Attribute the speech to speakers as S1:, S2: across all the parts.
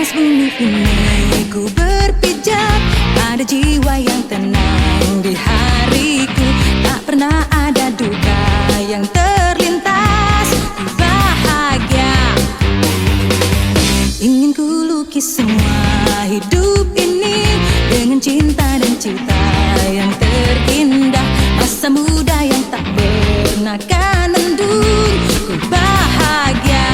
S1: atas bumi ini ku berpijak pada jiwa yang tenang. Di hariku tak pernah ada duka yang terlintas. Ku bahagia, ingin ku lukis semua hidup ini dengan cinta dan cita yang terindah. Masa muda yang tak pernah kan mendung. Ku bahagia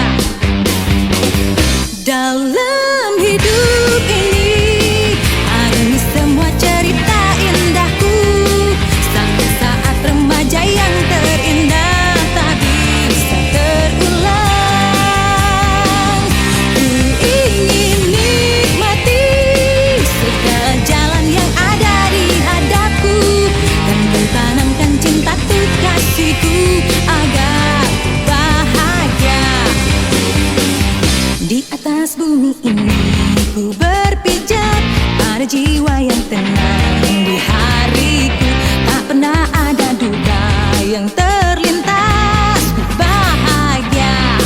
S1: dalam hidup ini, alami semua cerita indahku. Saat-saat remaja yang terindah tak bisa terulang. Ku ingin nikmati segala jalan yang ada di hadapku, dan ku tanamkan cintaku kasihku agar bahagia. Di atas bumi ini ku berpijak pada jiwa yang tenang. Di hariku tak pernah ada duka yang terlintas. Ku bahagia.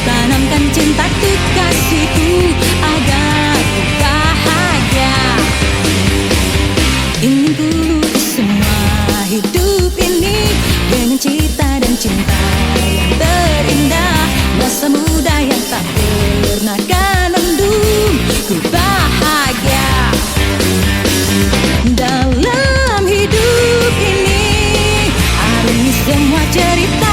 S1: Tanamkan cintaku kasihku agar ku bahagia. Ingin ku lukis semua hidup ini dengan cita dan cinta yang terindah. Masa muda yang tak pernah kan mendung. Ku bahagia dalam hidup ini, alami semua cerita